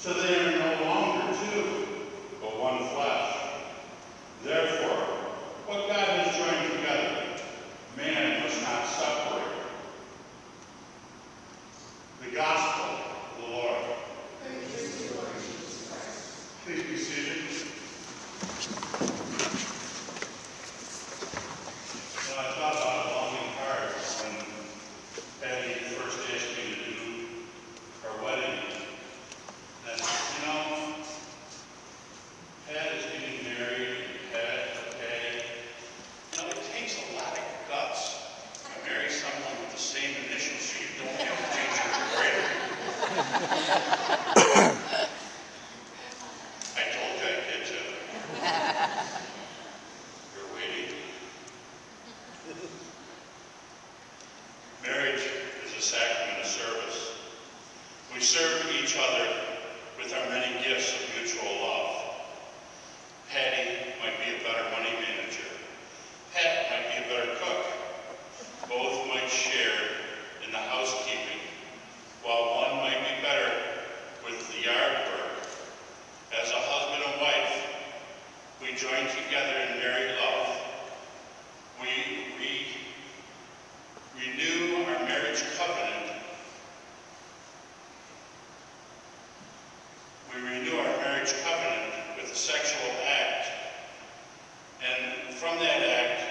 So they are no longer two, but one flesh. Therefore, what God has joined together, man must not separate. The Gospel of the Lord. Praise to you, Lord Jesus Christ. Please be seated. Well, I thought about it long and hard when Patty first asked me to do our wedding. And, you know, Pat is getting married, Pat, okay. You know, it takes a lot of guts to marry someone with the same initials so you don't have to change your grade. I told you I did too. You're waiting. Marriage is a sacrament of service. We serve each other with our many gifts of mutual love. Patty might be a better money manager. Pat might be a better cook. Both might share in the housekeeping, while one might be better with the yard work. As a husband and wife, we join together in married love. We renew our marriage covenant. We renew our marriage covenant with a sexual act. And from that act,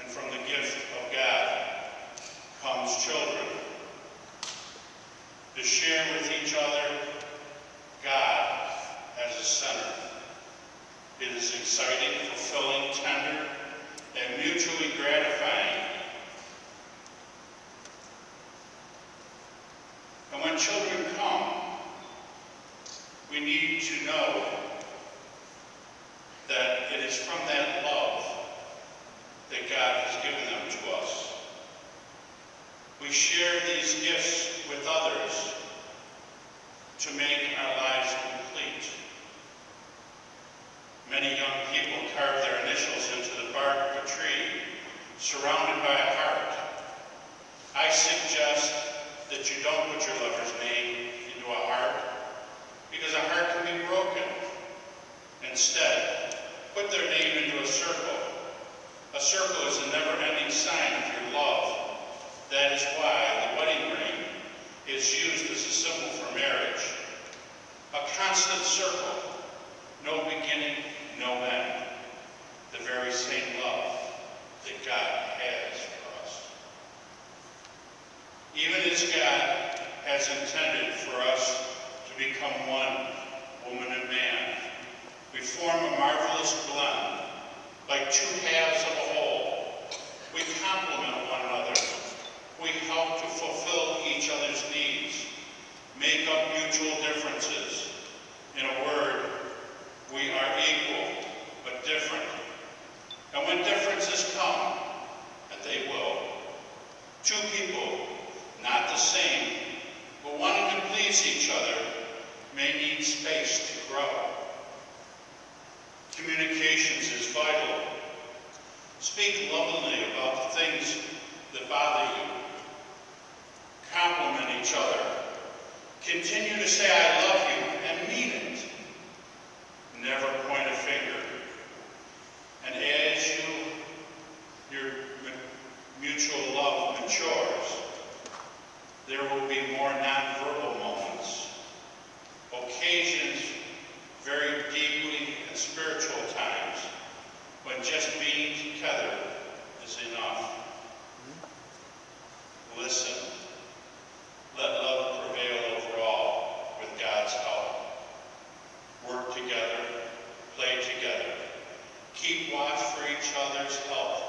and from the gift of God, comes children. To share with each other God as a center. It is exciting, fulfilling, tender, and mutually gratifying. And when children come, we need to know that it is from that love that God has given them to us. We share these gifts with others to make our lives complete. Many young people carve their initials into the bark of a tree, surrounded by a heart. I suggest that you don't put your lover's name into a heart, because a heart can be broken. Instead, put their name into a circle. A circle is a never-ending sign of your love. That is why the wedding ring is used as a symbol for marriage. A constant circle, no beginning, no end. The very same love that God has for us. Even as God has intended for us to become one, woman and man, we form a marvelous blend, like two halves of a whole. We complement one another. We help to fulfill each other's needs, make up mutual differences. In a word, we are equal, but different. And when differences come, and they will, two people, not the same, but one who can please each other, may need space to grow. Communications is vital. Speak lovingly about the things that bother you. Compliment each other. Continue to say, I love you, and mean it. Never point a finger. And as your mutual love matures, there will be more nonverbal moments, occasions, very deeply and spiritual times, when just being together is enough. Listen. Let love prevail over all with God's help. Work together, play together, keep watch for each other's health,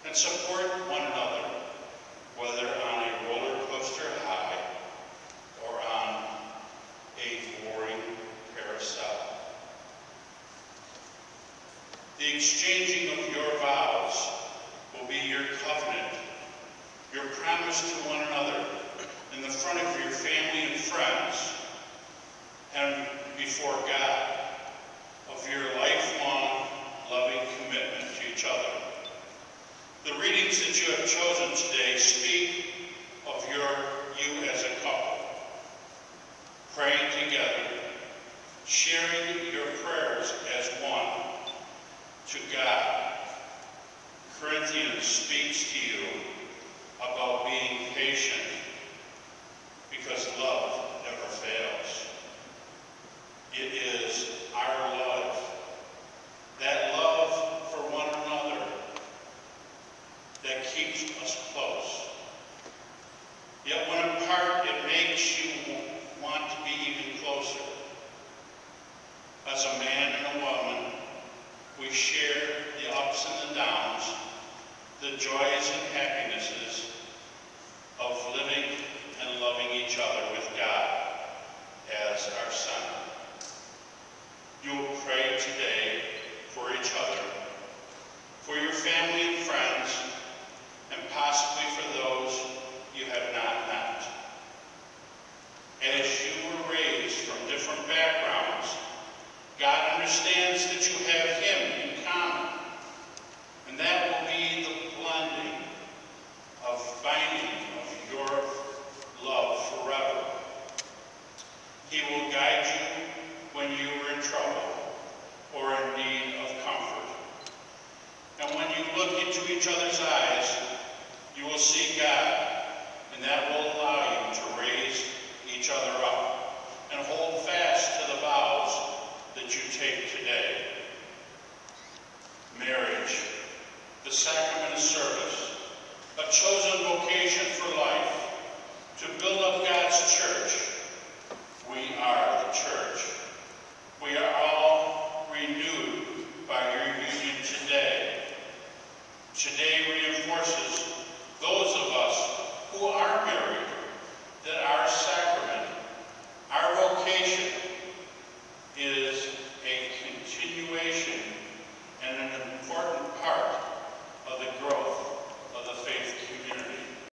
and support one another, whether on a roller coaster high or on a boring carousel. The exchanging of your vows will be your covenant, your promise to one another in the front of your family and friends, and before God, of your lifelong loving commitment to each other. The readings that you have chosen today speak of you as a couple, praying together sharing your prayers as one to God. Corinthians speaks to you about being patient because love never fails. It is our love, that love for one another, that keeps us close. Yet when apart, it makes you want to be even closer. As a man and a woman, we share the ups and the downs, the joys and happinesses of living and loving each other with God as our Son. You will pray today for each other, for your family and friends, and possibly for those you have not met. As you were raised from different backgrounds, God understands that you have Him in common, and that will be the blending of binding of your love forever. He will guide you when you are in trouble or in need of comfort. And when you look into each other's eyes, you will see God, and that will allow you to raise each other up and hold fast to the vows that you take today. Marriage, the sacrament of service, a chosen vocation for life, to build up God's